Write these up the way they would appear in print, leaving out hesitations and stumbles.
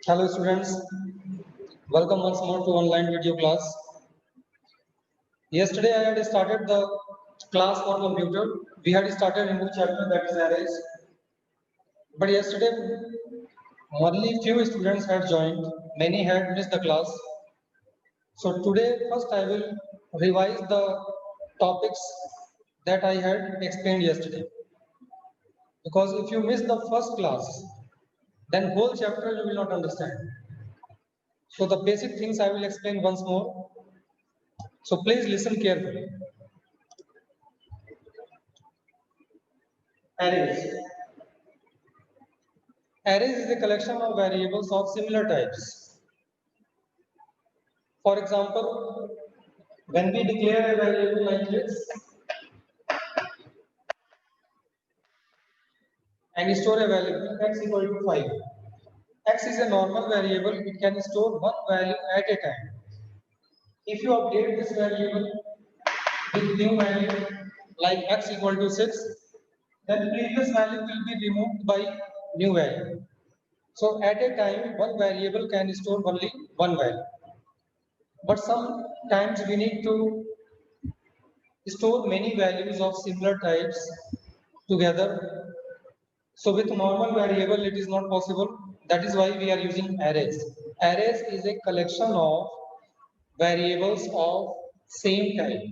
Hello students, welcome once more to online video class. Yesterday I had started the class for computer. We had started a new chapter, that is arrays. But yesterday only few students had joined, many had missed the class. So today first I will revise the topics that I had explained yesterday. Because if you miss the first class, then whole chapter you will not understand. So the basic things I will explain once more. So please listen carefully. Arrays. Arrays is a collection of variables of similar types. For example, when we declare a variable like this and store a variable x equal to 5. X is a normal variable, it can store one value at a time. If you update this variable with new value like x equal to 6, then previous value will be removed by new value. So at a time, one variable can store only one value. But sometimes we need to store many values of similar types together. So with normal variable, it is not possible. That is why we are using arrays. Arrays is a collection of variables of same type.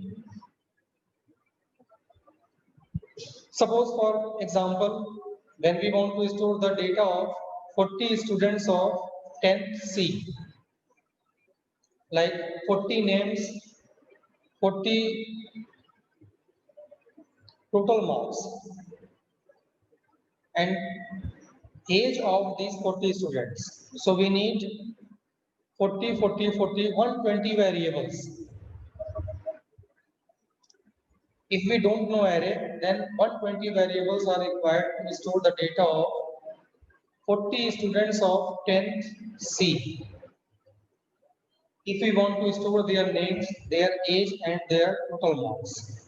Suppose for example, when we want to store the data of 40 students of 10th C, like 40 names, 40 total marks, and age of these 40 students. So we need 40, 40, 40, 120 variables. If we don't know array, then 120 variables are required to store the data of 40 students of 10th C. If we want to store their names, their age, and their total marks.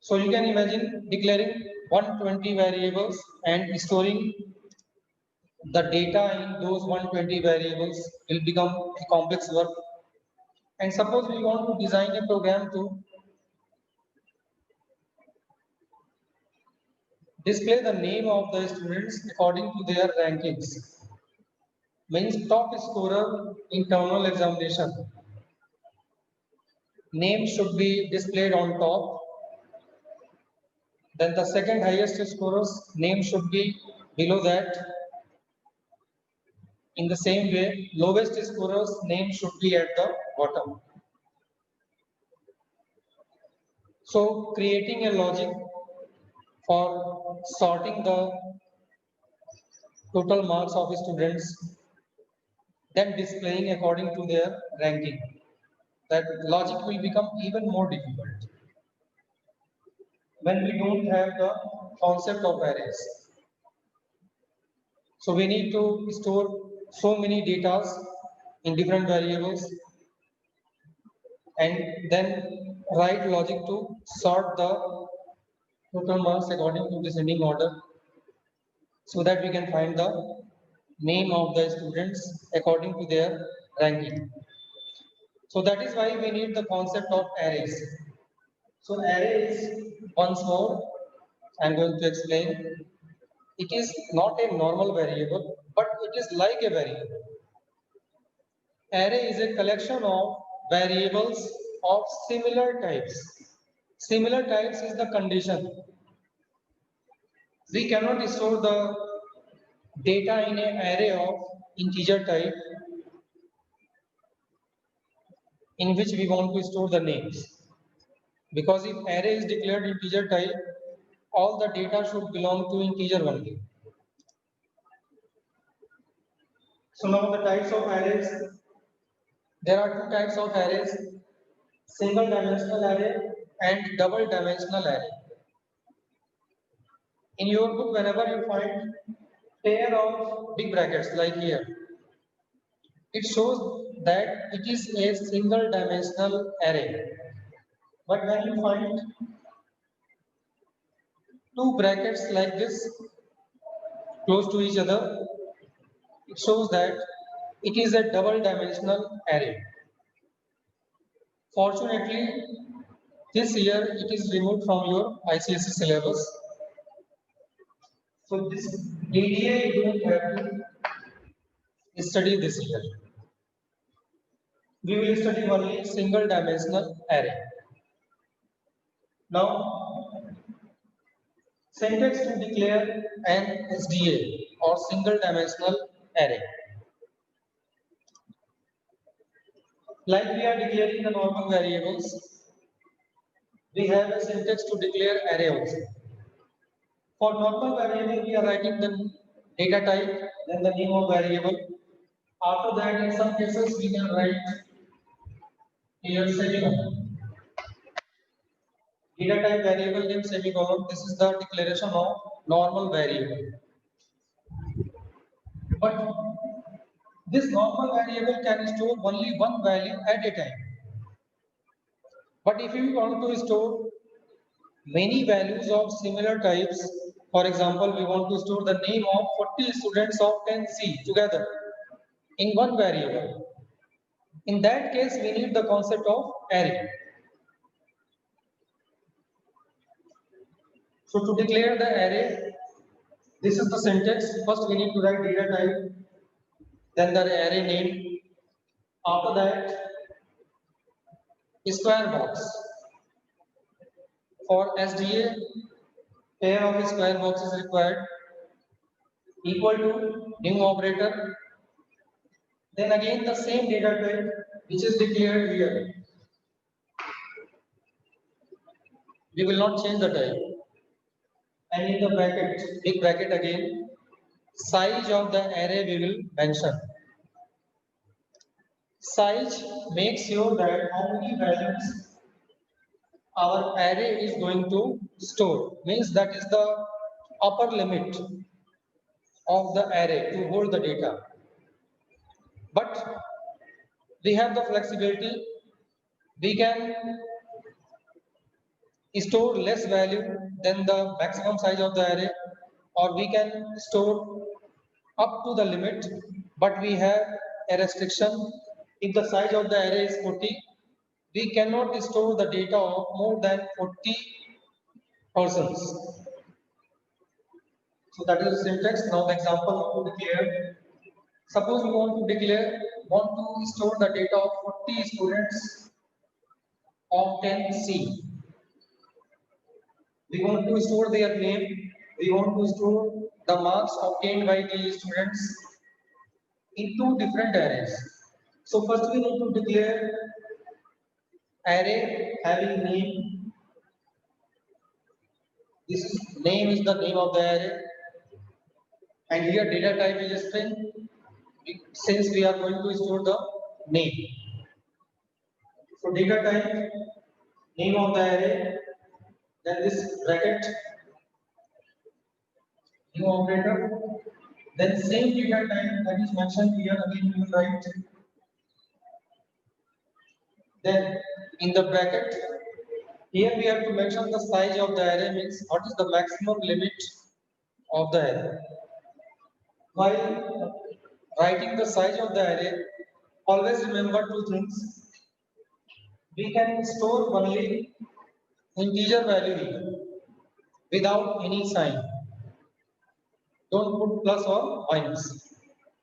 So you can imagine declaring 120 variables and storing the data in those 120 variables will become a complex work. And suppose we want to design a program to display the name of the students according to their rankings. Means top scorer in terminal examination. Name should be displayed on top. Then the second highest scorer's name should be below that. In the same way, lowest scorer's name should be at the bottom. So creating a logic for sorting the total marks of students, then displaying according to their ranking. That logic will become even more difficult when we don't have the concept of arrays. So we need to store so many data in different variables and then write logic to sort the total marks according to descending order so that we can find the name of the students according to their ranking. So that is why we need the concept of arrays. So arrays, once more, I am going to explain. It is not a normal variable, but it is like a variable. Array is a collection of variables of similar types. Similar types is the condition. We cannot store the data in an array of integer type in which we want to store the names. Because if array is declared integer type, all the data should belong to integer only. So now the types of arrays. There are two types of arrays, single dimensional array and double dimensional array. In your book, whenever you find pair of big brackets like here, it shows that it is a single dimensional array. But when you find two brackets like this close to each other, it shows that it is a double dimensional array. Fortunately, this year it is removed from your ICSE syllabus. So this DDA you don't have to study this year. We will study only single dimensional array. Now, syntax to declare an SDA or single dimensional array. Like we are declaring the normal variables, we have a syntax to declare array also. For normal variable, we are writing the data type, then the name of variable. After that, in some cases, we can write here semicolon. Data type variable name semicolon. This is the declaration of normal variable. But this normal variable can store only one value at a time. But if you want to store many values of similar types, for example, we want to store the name of 40 students of 10C together in one variable. In that case, we need the concept of array. So to declare the array, this is the syntax. First, we need to write data type, then the array name. After that, square box. For SDA, pair of square box is required, equal to new operator. Then again the same data type which is declared here. We will not change the type. And in the bracket, big bracket again, size of the array we will mention. Size makes sure that how many values our array is going to store. Means that is the upper limit of the array to hold the data. But we have the flexibility. We can store less value than the maximum size of the array, or we can store up to the limit, but we have a restriction. If the size of the array is 40, we cannot store the data of more than 40 persons. So that is the syntax. Now the example to declare. Suppose we want to store the data of 40 students of 10C. We want to store their name. We want to store the marks obtained by the students in two different arrays. So first we need to declare array having name. This name is the name of the array, and here data type is a string. Since we are going to store the name, so data type, name of the array, then this bracket, new operator, then same data type that is mentioned here again we will write. Then in the bracket, here we have to mention the size of the array, means what is the maximum limit of the array. While writing the size of the array, always remember two things. We can store only integer value here without any sign. Don't put plus or minus.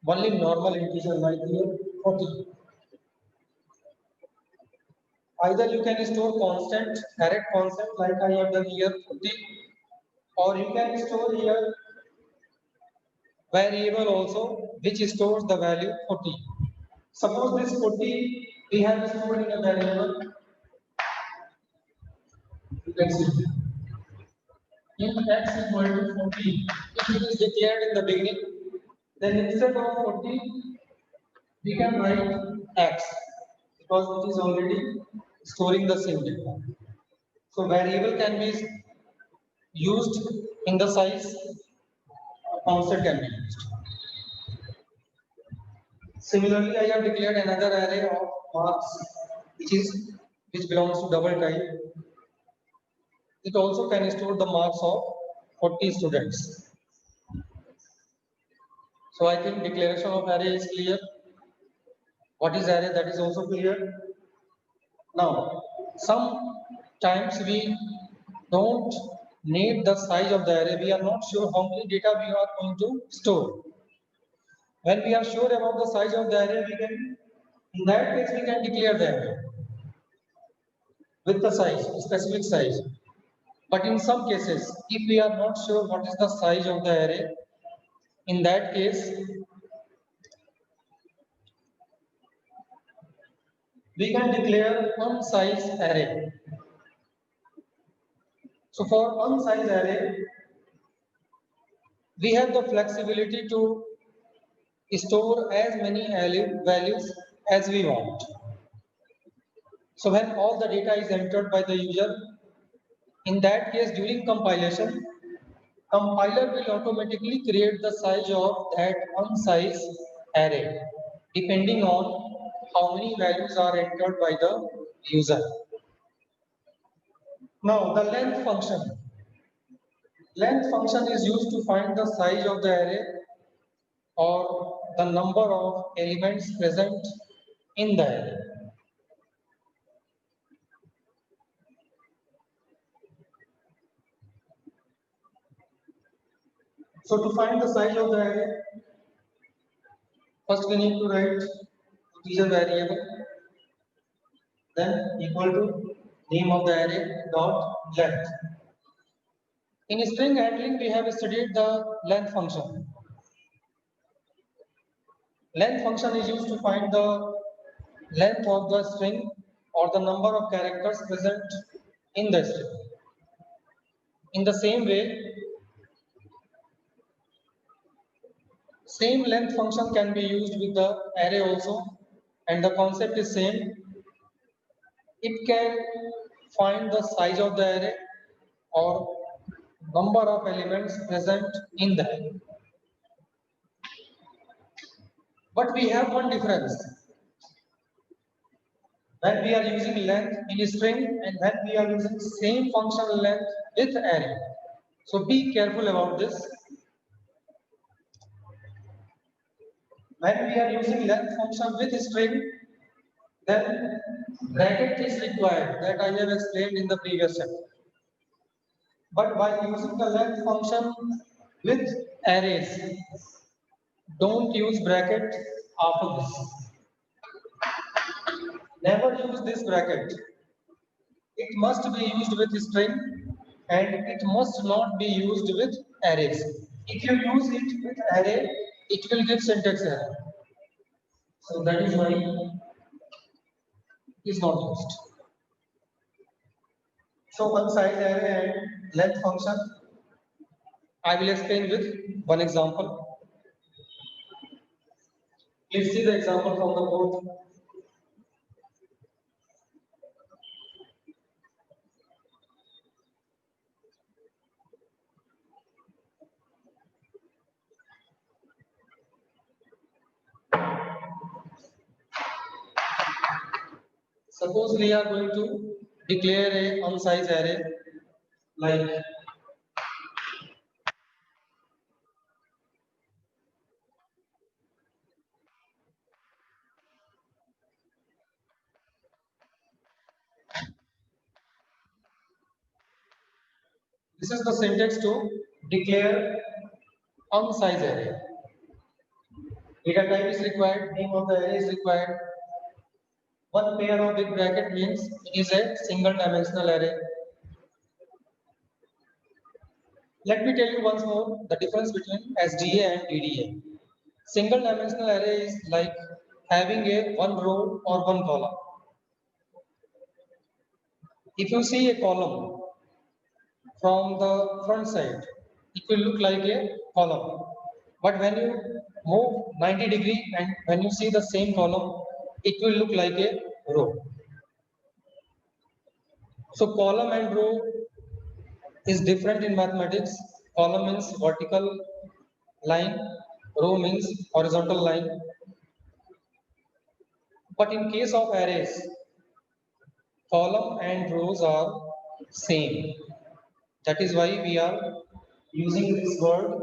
Only normal integer like here 40. Either you can store constant, direct constant like I have done here 40, or you can store here variable also which stores the value 40. Suppose this 40 we have stored in a variable. You can see in x equal to 40. If it is declared in the beginning, then instead of 40, we can write x because it is already storing the same data. So variable can be used in the size, constant can be used. Similarly, I have declared another array of marks which belongs to double type. It also can store the marks of 40 students. So I think declaration of array is clear. What is array, that is also clear. Now sometimes we don't need the size of the array. We are not sure how many data we are going to store. When we are sure about the size of the array, we can, in that case, we can declare the array with the size, specific size. But in some cases, if we are not sure what is the size of the array, in that case, we can declare unsized array. So for unsized array, we have the flexibility to store as many values as we want. So when all the data is entered by the user, in that case, during compilation, compiler will automatically create the size of that unsized array depending on how many values are entered by the user. Now the length function. Length function is used to find the size of the array or the number of elements present in the array. So to find the size of the array, first we need to write integer variable, then equal to name of the array dot length. In string handling, we have studied the length function. Length function is used to find the length of the string or the number of characters present in the string. In the same way, same length function can be used with the array also, and the concept is same. It can find the size of the array or number of elements present in the array. But we have one difference. When we are using length in string and when we are using same functional length with array. So be careful about this. When we are using length function with string, then bracket is required, that I have explained in the previous chapter. But by using the length function with arrays, don't use bracket after this. Never use this bracket. It must be used with string and it must not be used with arrays. If you use it with array, it will give syntax error. So that is why it is not used. So unsized array and length function, I will explain with one example. Please see the example from the board. Suppose we are going to declare a unsized array like this is the syntax to declare unsized array. Data type is required, name of the array is required. One pair of big bracket means it is a single dimensional array. Let me tell you once more the difference between SDA and DDA. Single dimensional array is like having a one row or one column. If you see a column from the front side, it will look like a column. But when you move 90 degree and when you see the same column, it will look like a row. So column and row is different in mathematics. Column means vertical line, row means horizontal line. But in case of arrays, column and rows are same. That is why we are using this word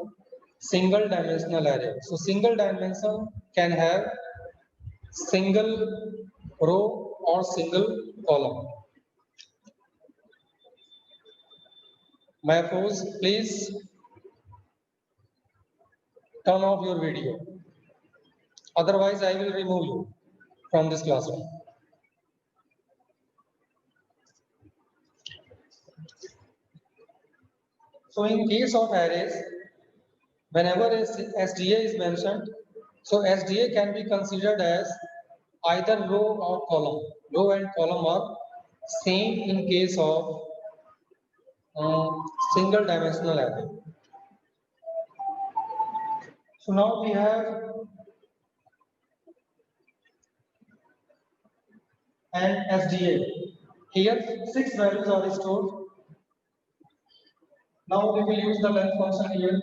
single dimensional array. So single dimension can have single row or single column. Mahfouz, please turn off your video. Otherwise, I will remove you from this classroom. So in case of arrays, whenever a SDA is mentioned, so SDA can be considered as either row or column. Row and column are same in case of single dimensional array. So now we have an SDA. Here 6 values are stored. Now we will use the length function here.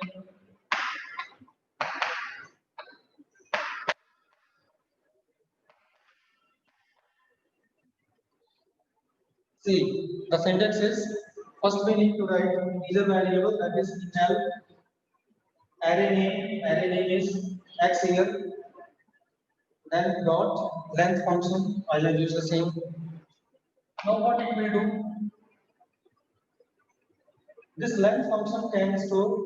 See, the syntax is first we need to write integer variable, that is intel. Array name is x here. Then dot length function, I will use the same. Now what it will do? This length function can store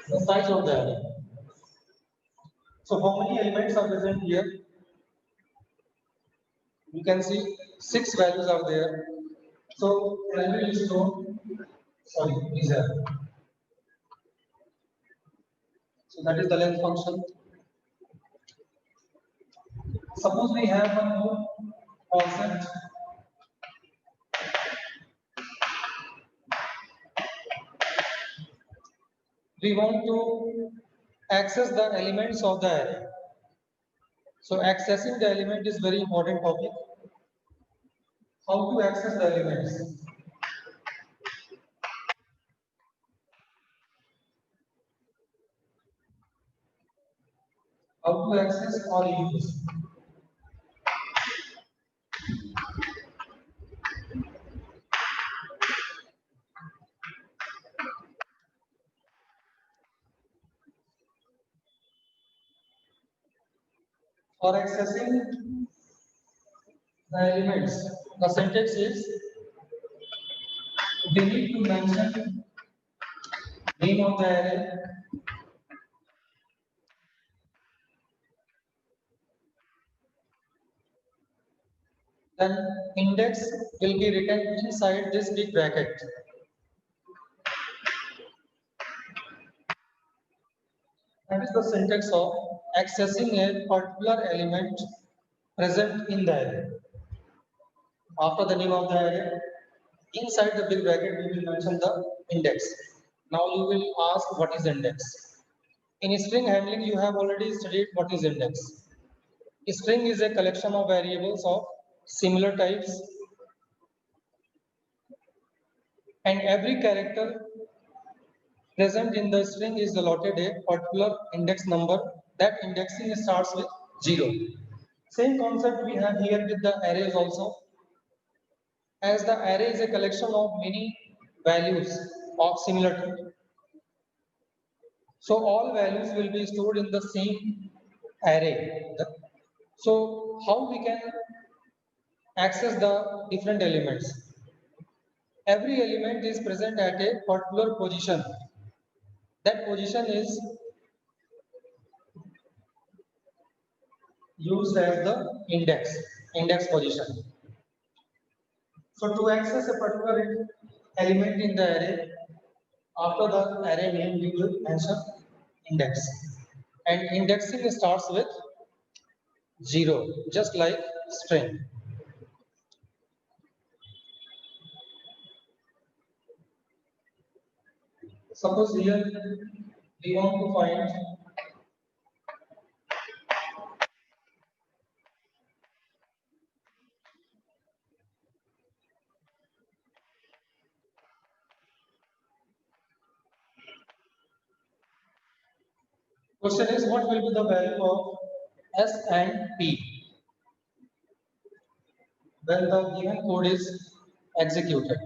the size of the array. So how many elements are present here? You can see 6 values are there. So element is stored. Sorry, is there. So that is the length function. Suppose we have one more concept. We want to access the elements of the array. So accessing the element is very important topic. How to access the elements? How to access or use? For accessing the elements, the syntax is we need to mention name of the array, then index will be written inside this big bracket. That is the syntax of accessing a particular element present in the array. After the name of the array, inside the big bracket we will mention the index. Now you will ask what is index. In string handling you have already studied what is index. A string is a collection of variables of similar types, and every character present in the string is allotted a particular index number. That indexing starts with 0. Same concept we have here with the arrays also. As the array is a collection of many values of similar type. So all values will be stored in the same array. So how we can access the different elements? Every element is present at a particular position. That position is used as the index position. So to access a particular element in the array, after the array name we will mention index. And indexing starts with 0, just like string. Suppose here we want to find question is what will be the value of S and P when the given code is executed.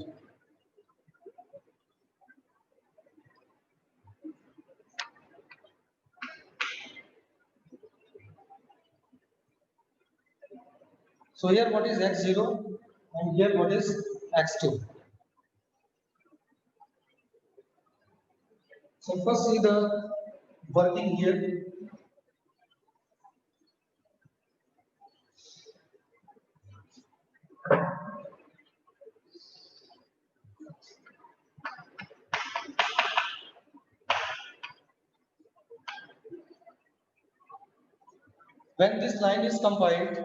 So here what is x0 and here what is x2. So first see the working here. When this line is compiled,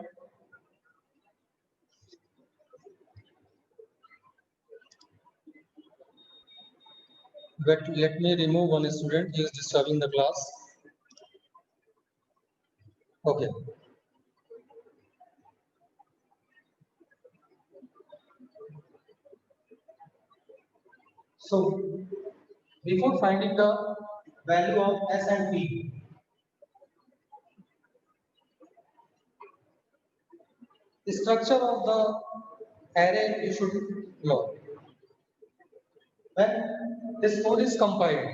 but let me remove one student, he is disturbing the class. Okay. So before finding the value of S and P, the structure of the array you should know. When this code is compiled,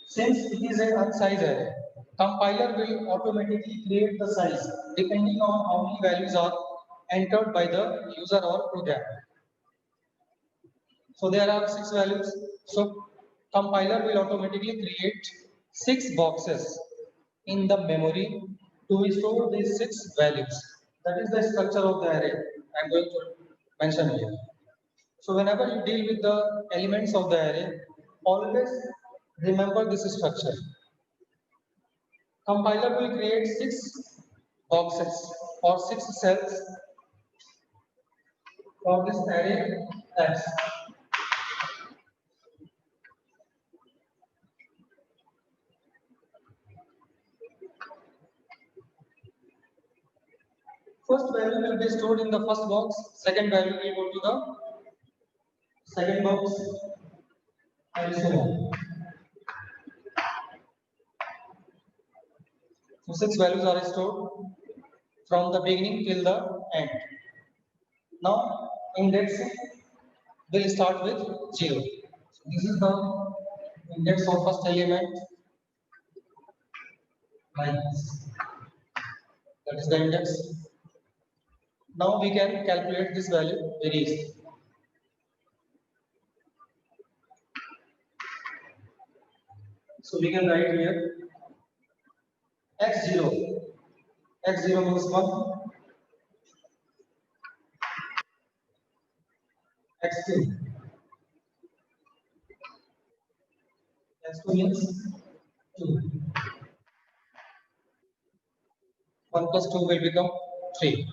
since it is an unsize array, compiler will automatically create the size depending on how many values are entered by the user or programmer. So there are 6 values. So compiler will automatically create 6 boxes in the memory to store these 6 values. That is the structure of the array I am going to mention here. So whenever you deal with the elements of the array, always remember this structure. Compiler will create 6 boxes or 6 cells for this array X. First value will be stored in the first box, second value will go to the second box, and so on. So 6 values are stored from the beginning till the end. Now indexing will start with 0. So this is the index of first element, like this. That is the index. Now we can calculate this value very easily. So we can write here x0. x0 means 1, x2. x2 means 2. 1 plus 2 will become 3.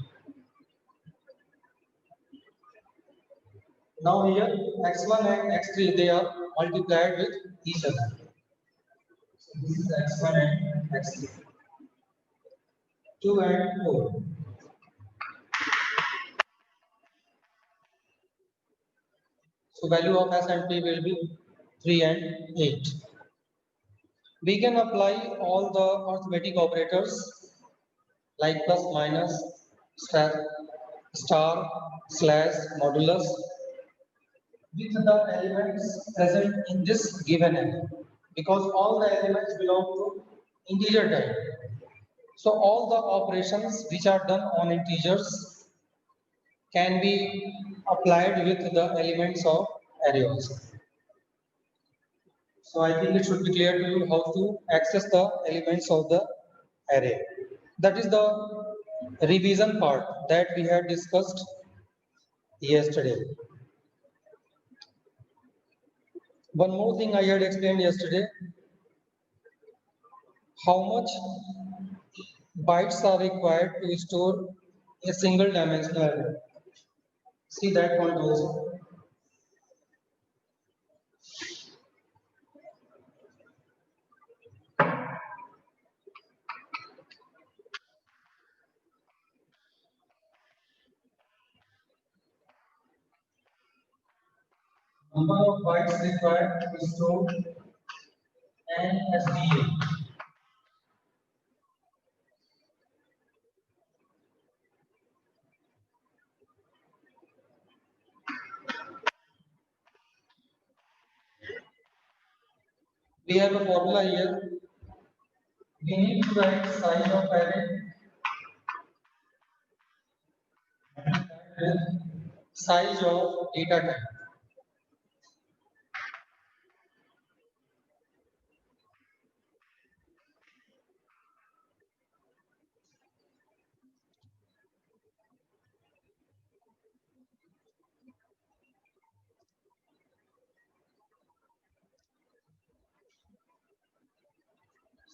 Now here x1 and x3 they are multiplied with each other. So this is x1 and x3. 2 and 4. So value of S and P will be 3 and 8. We can apply all the arithmetic operators like plus, minus, star, slash, modulus with the elements present in this given array, because all the elements belong to integer type. So all the operations which are done on integers can be applied with the elements of array also. So I think it should be clear to you how to access the elements of the array. That is the revision part that we had discussed yesterday. One more thing I had explained yesterday, how much bytes are required to store a single dimensional array. See that point also. Number of bytes required to store an SDA. We have a formula here. We need to write size of array with size of data type.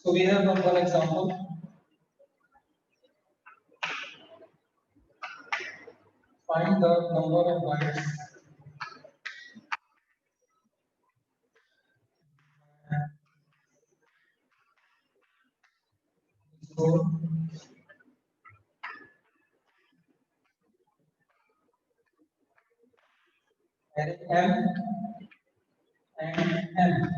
So we have one example. Find the number of bytes stored array M and N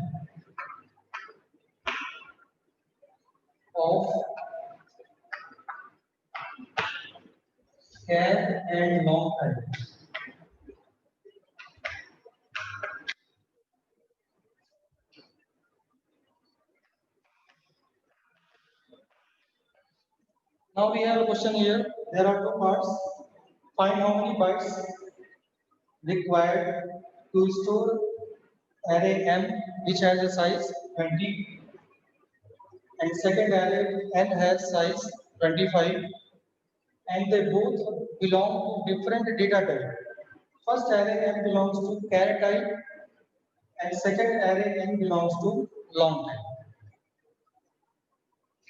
of char and long type. Now we have a question here. There are two parts. Find how many bytes required to store array M, which has a size 20, and second array N has size 25, and they both belong to different data type. First array N belongs to char type, and second array N belongs to long type.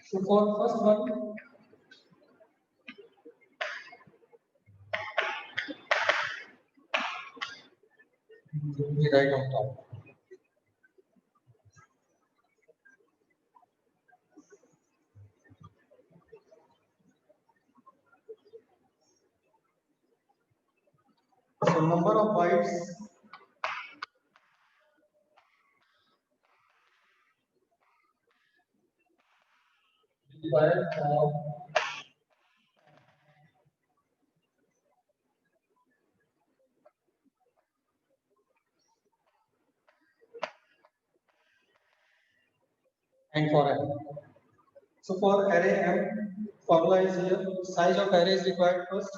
So for first one, we write on top. So number of bytes required for and for array. So for array M, formula is here. Size of array is required first.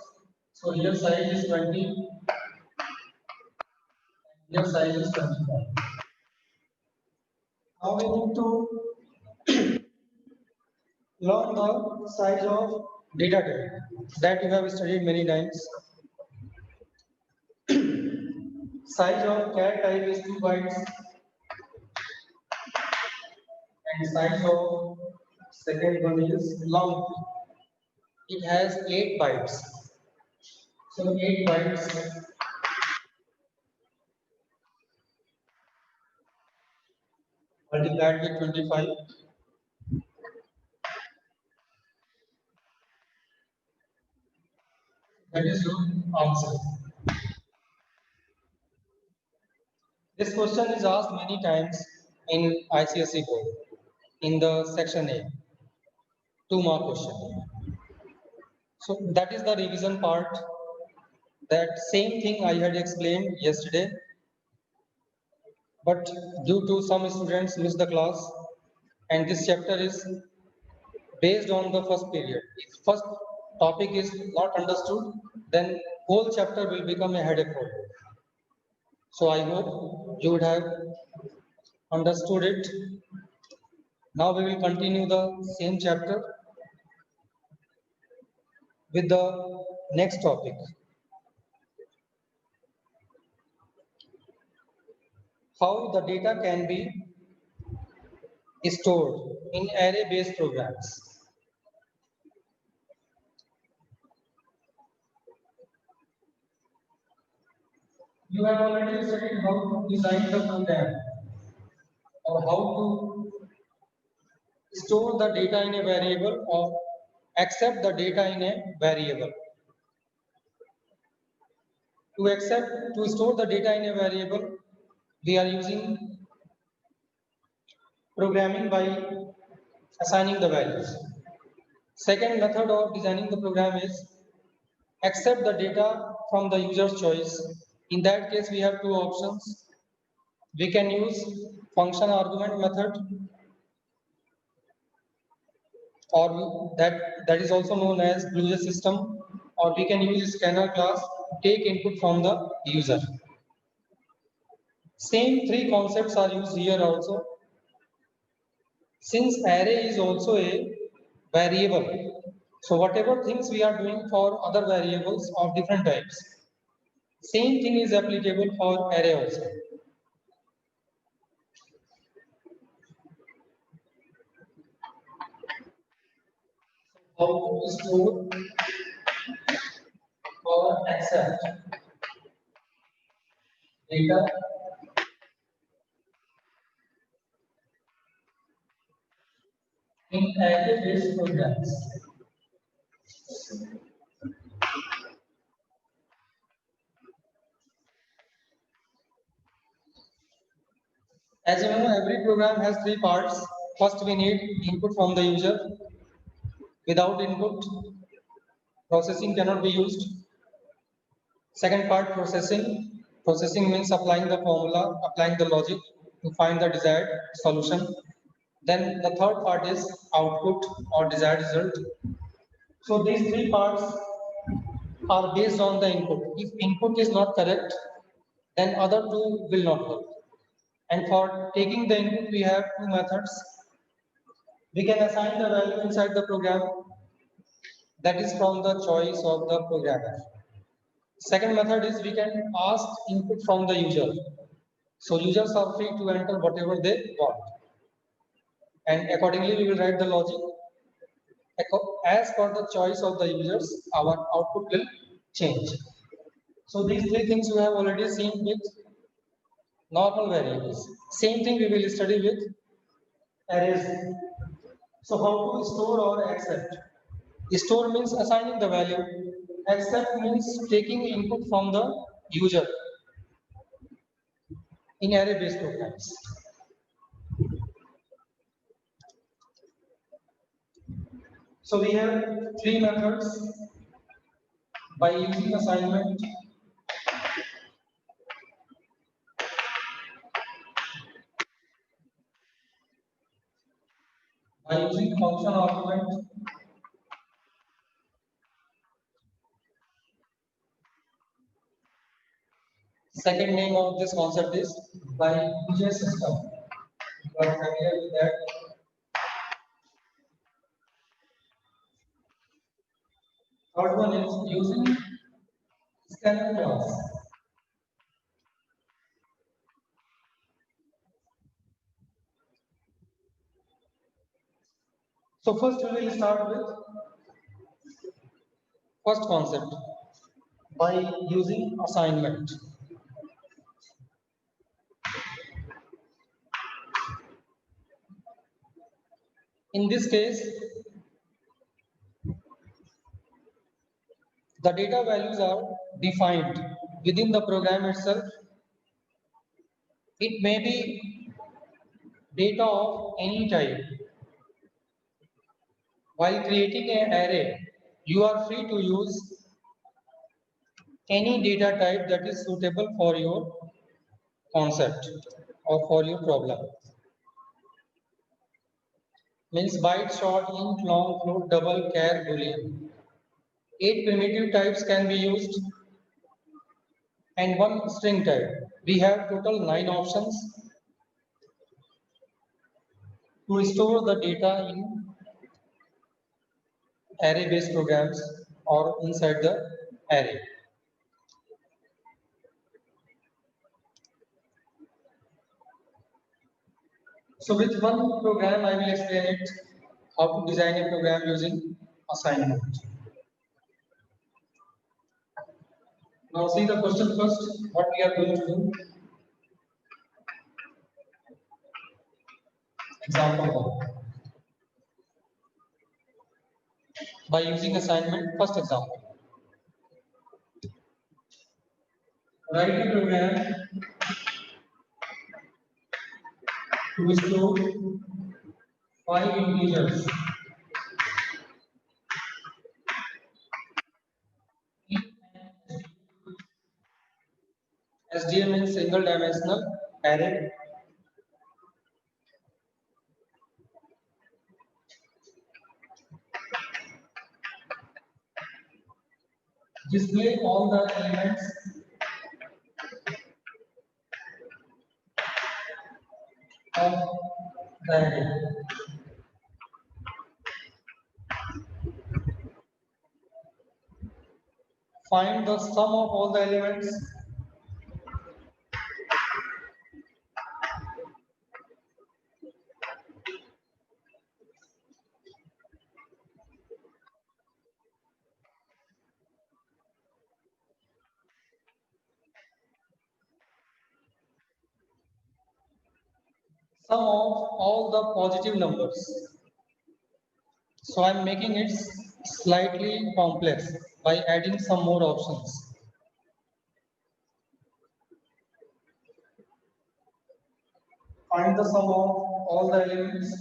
So here size is 20. Here size is 25. Now we need to learn the size of data type that you have studied many times. Size of char type is 2 bytes and size of second one is long. It has 8 bytes. So 8 bytes multiplied with 25. That is your answer. This question is asked many times in ICSE board in the section A, 2-mark question. So that is the revision part. That same thing I had explained yesterday, but due to some students miss the class, and this chapter is based on the first period. If first topic is not understood, then whole chapter will become a headache for you. So I hope you would have understood it. Now we will continue the same chapter with the next topic. How the data can be stored in array-based programs. You have already studied how to design the program or how to store the data in a variable or accept the data in a variable. To store the data in a variable, we are using programming by assigning the values. Second method of designing the program is accept the data from the user's choice. In that case, we have two options. We can use function argument method, or that is also known as Boolean system, or we can use scanner class to take input from the user. Same three concepts are used here also. Since array is also a variable, so whatever things we are doing for other variables of different types, same thing is applicable for array also. How to store or accept data in array-based programs. As you know, every program has three parts. First, we need input from the user. Without input, processing cannot be used. Second part, processing. Processing means applying the formula, applying the logic to find the desired solution. Then the third part is output or desired result. So these three parts are based on the input. If input is not correct, then other two will not work. And for taking the input, we have two methods. We can assign the value inside the program, that is from the choice of the programmer. Second method is we can ask input from the user. So users are free to enter whatever they want. And accordingly, we will write the logic. As per the choice of the users, our output will change. So these three things you have already seen with normal variables. Same thing we will study with arrays. So how to store or accept? Store means assigning the value. Accept means taking input from the user in array-based programs. So we have three methods by using assignment, by using function argument, second name of this concept is by user system. You are familiar with that. Third one is using scanner class. So first we will start with first concept by using assignment. In this case, the data values are defined within the program itself. It may be data of any type. While creating an array, you are free to use any data type that is suitable for your concept or for your problem. Means byte, short, int, long, float, double, char, boolean. 8 primitive types can be used and one string type. We have total 9 options to store the data in array-based programs or inside the array. So with one program, I will explain it how to design a program using assignment. Now see the question first, what we are going to do. Example 1. By using assignment, first example. Write a program to store 5 integers in SDM means single dimensional array. display all the elements of the array. Find the sum of all the elements sum of all the positive numbers. So I'm making it slightly complex by adding some more options. Find the sum of all the elements,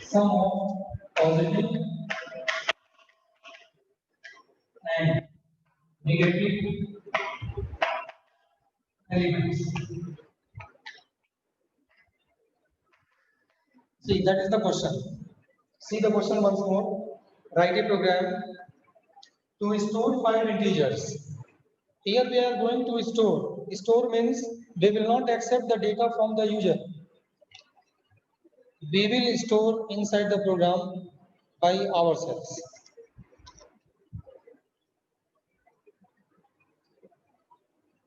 sum of positive and negative elements. See, that is the question. See the question once more. Write a program to store 5 integers. Here we are going to store. Store means we will not accept the data from the user. We will store inside the program by ourselves.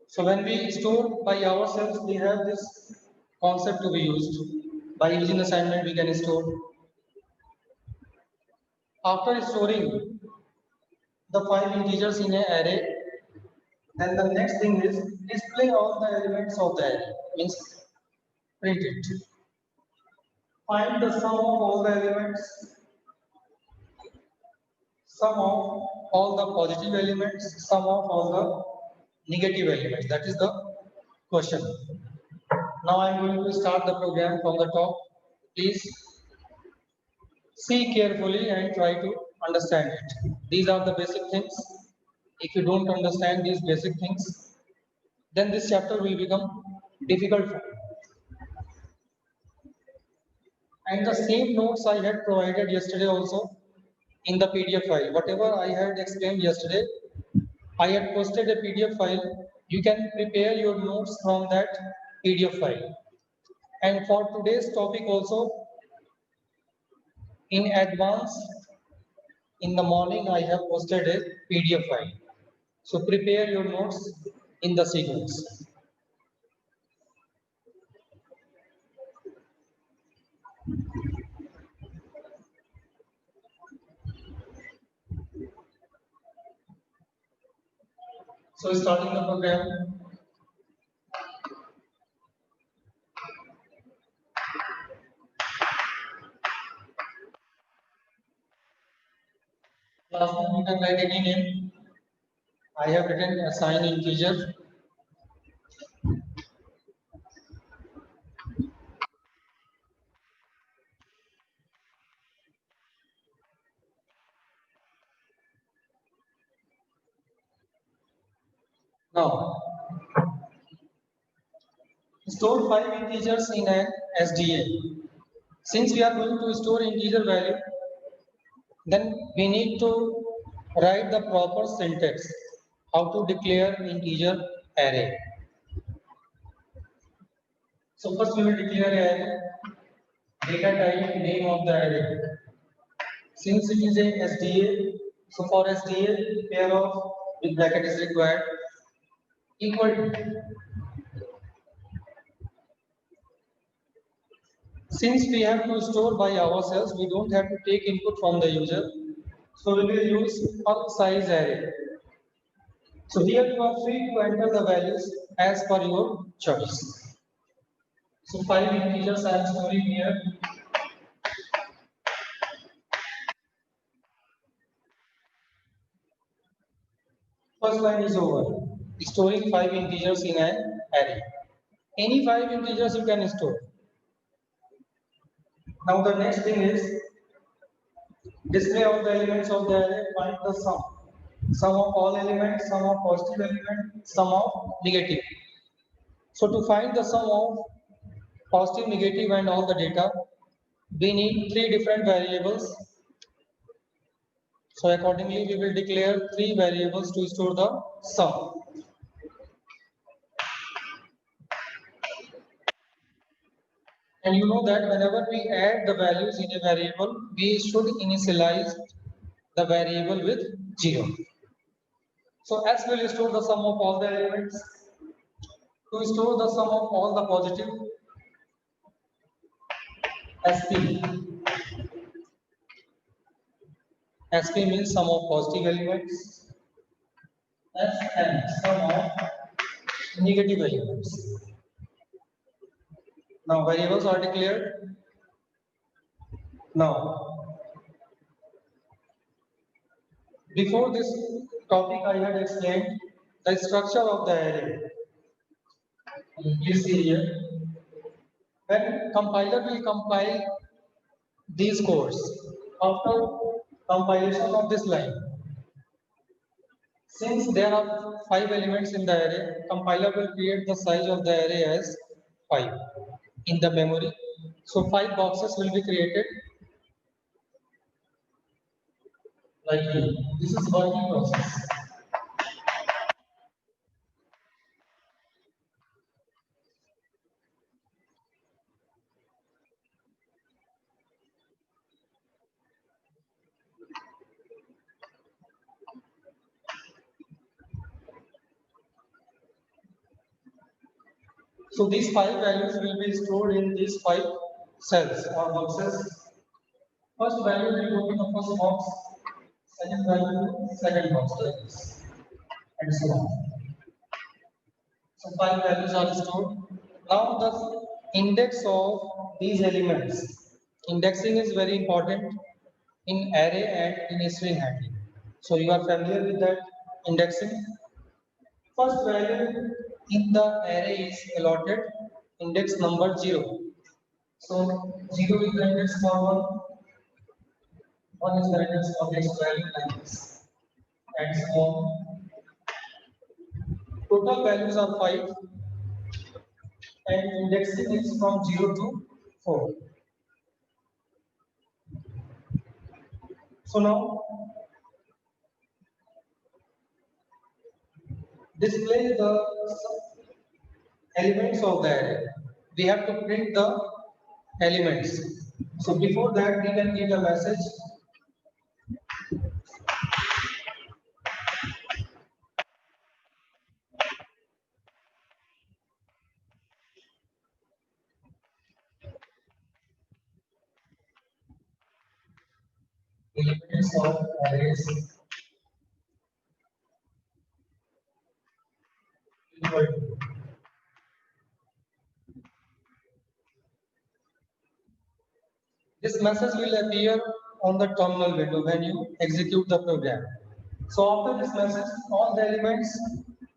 So when we store by ourselves, we have this concept to be used. By using assignment, we can store. After storing the 5 integers in an array, then the next thing is display all the elements of the array. Means print it. Find the sum of all the elements, sum of all the positive elements, sum of all the negative elements. That is the question. Now I am going to start the program from the top. Please see carefully and try to understand it. These are the basic things. If you don't understand these basic things, then this chapter will become difficult for you. And the same notes I had provided yesterday also in the PDF file. Whatever I had explained yesterday, I had posted a PDF file. You can prepare your notes from that PDF file. And for today's topic also, in advance, in the morning, I have posted a PDF file. So prepare your notes in the sequence. So starting the program. Last name you can write any name. I have written assign integer. Now, store 5 integers in an SDA. Since we are going to store integer value, then we need to write the proper syntax, how to declare integer array. So first we will declare array, data type, name of the array. Since it is a SDA, so for SDA, pair of with bracket is required, equal to. Since we have to store by ourselves, we don't have to take input from the user. So we will use a size array. So here you are free to enter the values as per your choice. So 5 integers I am storing here. First line is over. Storing 5 integers in an array. Any 5 integers you can store. Now the next thing is display of the elements of the array, find the sum. Sum of all elements, sum of positive element, sum of negative. So to find the sum of positive, negative and all the data, we need 3 different variables. So accordingly, we will declare three variables to store the sum. And you know that whenever we add the values in a variable, we should initialize the variable with 0. So S will store the sum of all the elements. To store the sum of all the positive, SP. SP means sum of positive elements. Sn, sum of negative elements. Now variables are declared. Now, before this topic, I had explained the structure of the array. Please see here. When compiler will compile these codes, after compilation of this line, since there are 5 elements in the array, compiler will create the size of the array as 5 in the memory. So 5 boxes will be created like this is working process. So these 5 values will be stored in these 5 cells or boxes. First value will go to the first box, second value to second box like this, and so on. So 5 values are stored. Now the index of these elements. Indexing is very important in array and in string handling. So you are familiar with that indexing. First value in the array is allotted index number 0. So 0 is the index for 1 is the index of next value like this, and so on. Total values are 5 and indexing is from 0 to 4. So now display the elements of the array. We have to print the elements. So before that we can give a message. Elements of arrays equal to. This message will appear on the terminal window when you execute the program. So after this message, all the elements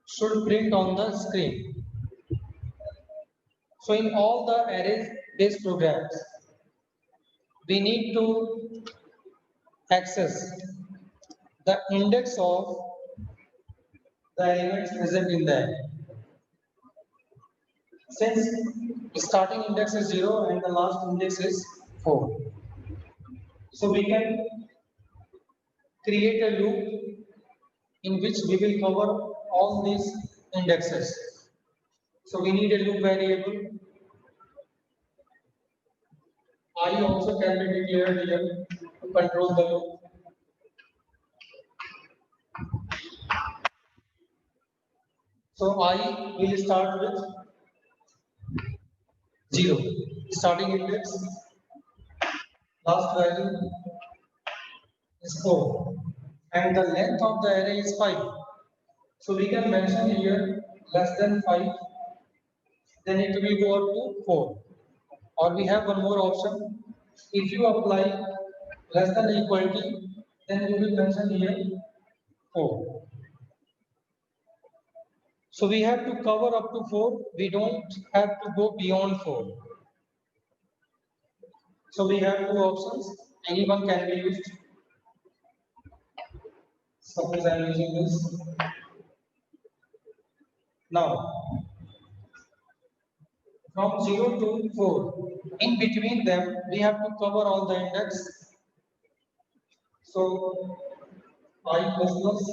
should print on the screen. So in all the array-based programs, we need to access the index of the elements present in the array. Since starting index is 0 and the last index is 4. So we can create a loop in which we will cover all these indexes. So we need a loop variable. I also can be declared here to control the loop. So I will start with 0, starting index, last value is 4, and the length of the array is 5. So we can mention here less than 5, then it will go up to 4. Or we have one more option. If you apply less than equal to, then you will mention here 4. So we have to cover up to 4. We don't have to go beyond 4. So we have two options. Anyone can be used. Suppose I am using this. Now, from 0 to 4, in between them, we have to cover all the index. So I plus plus.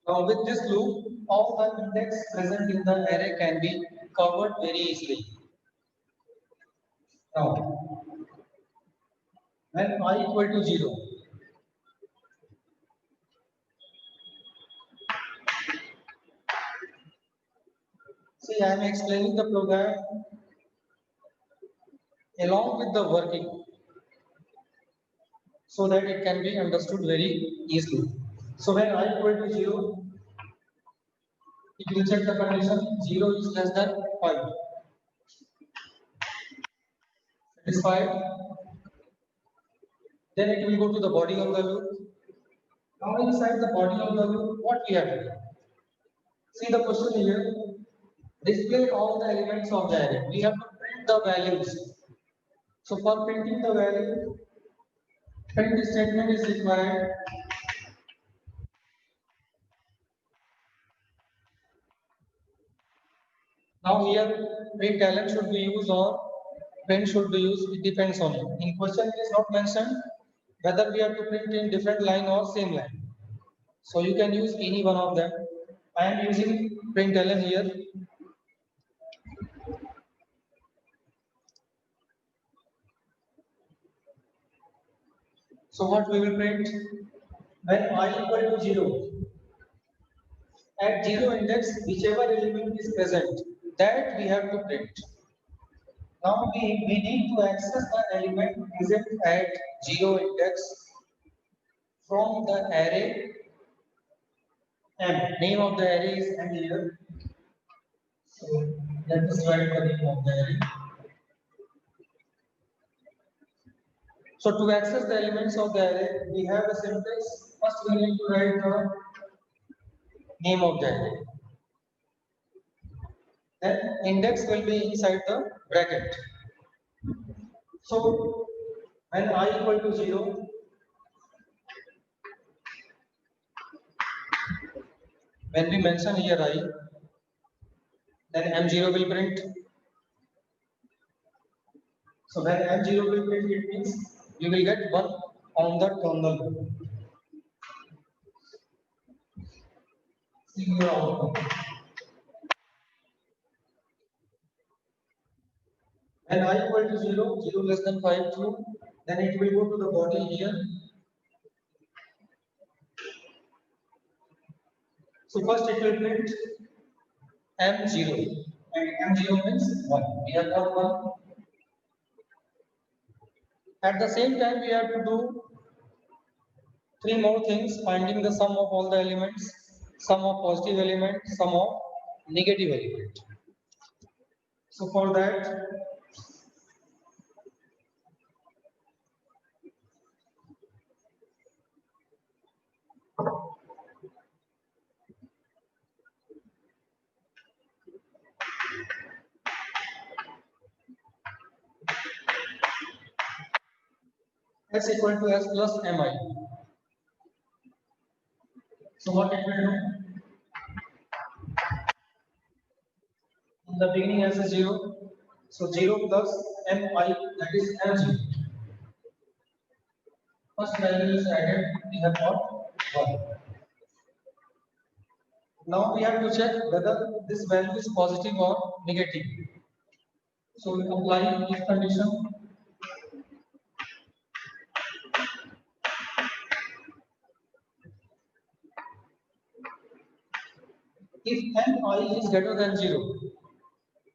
Now with this loop, all the index present in the array can be covered very easily. Now, when I equal to 0, see, I am explaining the program along with the working so that it can be understood very easily. So when I equal to 0, it will check the condition 0 is less than 5. Satisfied? Then it will go to the body of the loop. Now inside the body of the loop, what we have to do? See the question here. Display all the elements of the array. We have to print the values. So for printing the value, print statement is required. Now here println should be used or print should be used. It depends on it. In question it is not mentioned whether we have to print in different line or same line. So you can use any one of them. I am using println here. So what we will print when I equal to 0. At 0 index, whichever element is present, that we have to print. Now we need to access the element present at 0 index from the array M. Name of the array is M here. So let us write the name of the array. So to access the elements of the array, we have a syntax. First we need to write the name of the array. Then index will be inside the bracket. So when I equal to 0, when we mention here I, then M0 will print. So when M0 will print, it means you will get 1 on the terminal. See your output. When I equal to 0, 0 less than 5 true, then it will go to the body here. So first it will print M0, and M0 means 1. We have got 1. At the same time, we have to do 3 more things: finding the sum of all the elements, sum of positive element, sum of negative element. So for that, S equal to S plus Mi. So what it will do? In the beginning S is 0. So 0 plus Mi, that is M0. First value is added, we have got 1. Now we have to check whether this value is positive or negative. So we apply if condition. If Mi is greater than 0,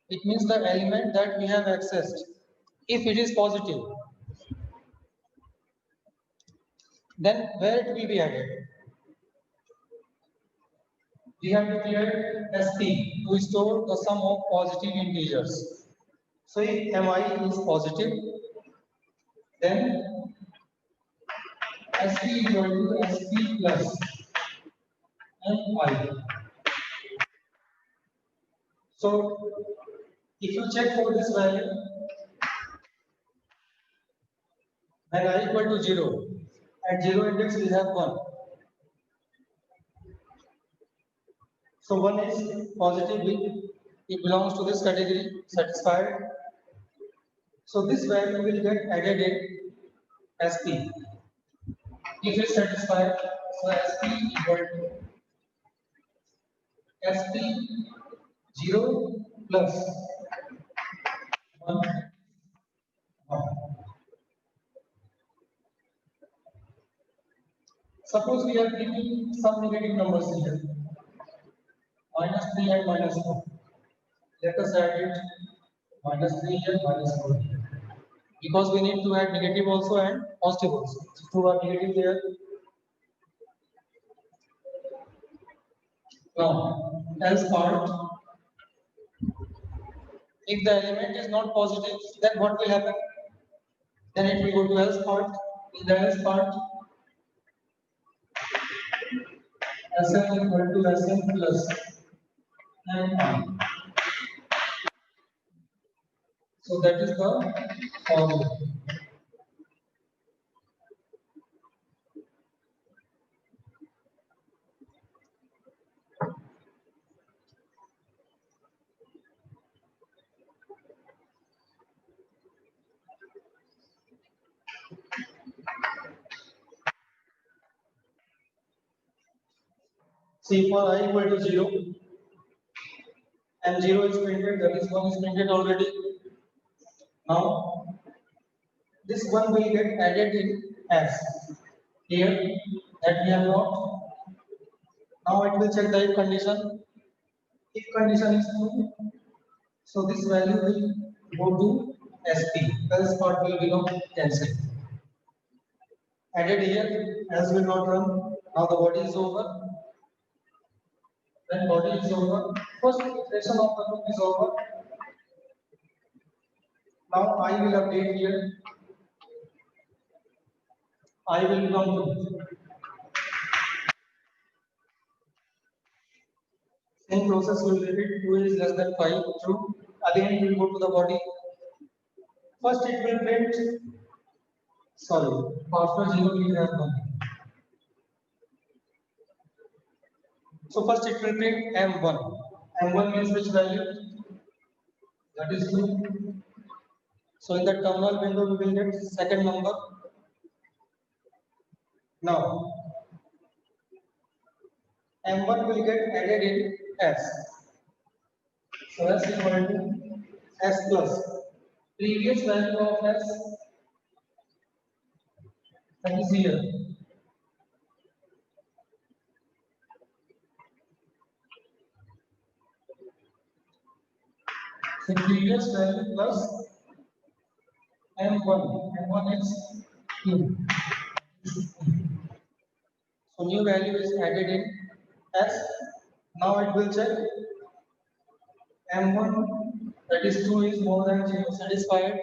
it means the element that we have accessed, if it is positive, then where it will be added? We have declared SP to store the sum of positive integers. So if Mi is positive, then SP is equal to SP plus Mi. So if you check for this value, when I equal to 0, at 0 index we have 1. So 1 is positive, it belongs to this category, satisfied. So this value will get added in SP. If it's satisfied, so SP equal to SP 0 plus 1, 1. Suppose we are giving some negative numbers here, minus 3 and minus 4. Let us add it minus 3 and minus 4 here. Because we need to add negative also and positive also. So 2 are negative there. Now, else part, if the element is not positive, then what will happen? Then it will go to else part. In the else part, Sn equal to Sn plus Ni. So that is the formula. See, for I equal to 0 and 0 is printed, that is 1 is printed already. Now, this 1 will get added in as. Here, that we have not. Now it will check the if condition. If condition is true, so this value will go to SP. Else part will become cancelled. Added here, else will not run. Now the body is over. When body is over, first iteration of the loop is over. Now I will update here. I will become true. Same process will repeat. 2 is less than 5. True. Again it will go to the body. First it will print. Sorry. After 0 we have 1. So first it will print M1. M1 means which value? That is 2. So in the terminal window we will get second number. Now M1 will get added in S. So S equal to S plus previous value of S, that is here. So previous value plus M1. M1 is 2. So new value is added in S. Now it will check M1, that is 2 is more than 0, satisfied.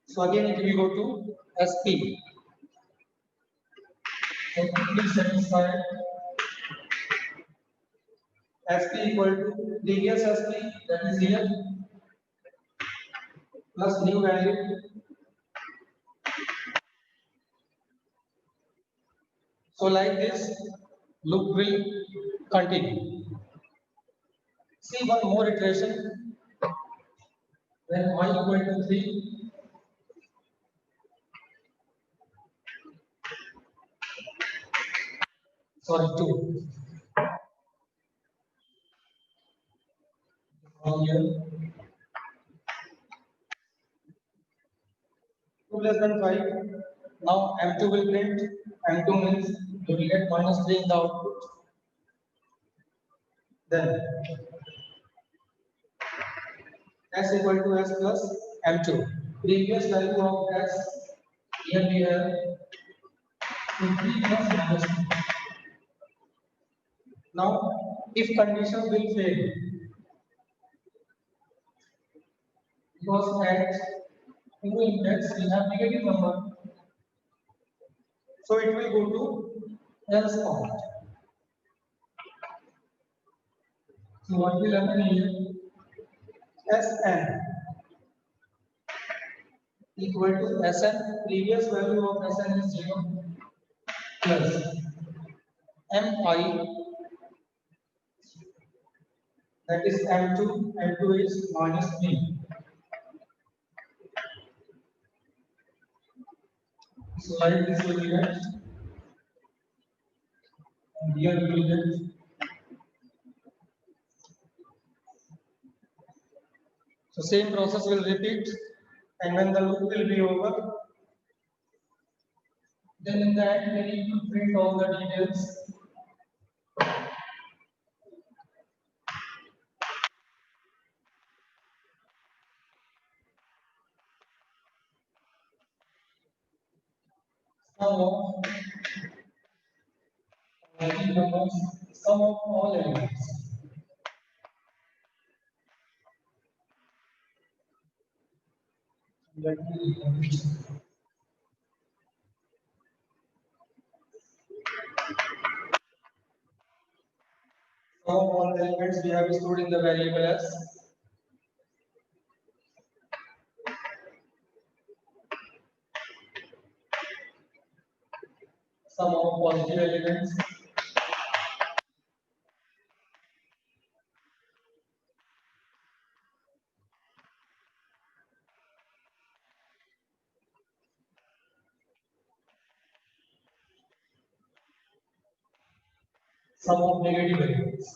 So again it will go to SP. So it is satisfied. SP equal to previous SP, that is here, plus new value. So like this, loop will continue. See one more iteration. When y equal to 3, sorry 2. From here, 2 less than 5. Now M2 will print. M2 means you will get minus 3 in the output. Then S equal to S plus M2. Previous value of S, here we have 3 plus minus 2. Now, if condition will fail, because at 2 index we have negative number, so it will go to else part. So what will happen here? Sn equal to Sn, previous value of Sn is 0 plus Mi, that is M2, M2 is minus 3. So like this will be it. And here we will get. So same process will repeat, and when the loop will be over, then in the end we need to print all the details. Sum of all elements. Let me sum of all elements we have stored in the variable as sum of positive elements. Sum of negative elements.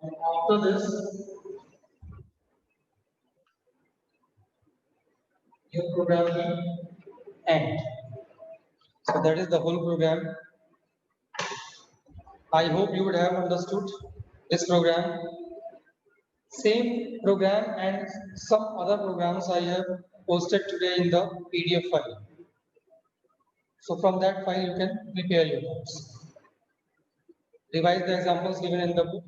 And after this, your program will end. So that is the whole program. I hope you would have understood this program. Same program and some other programs I have posted today in the PDF file. So from that file you can prepare your notes. Revise the examples given in the book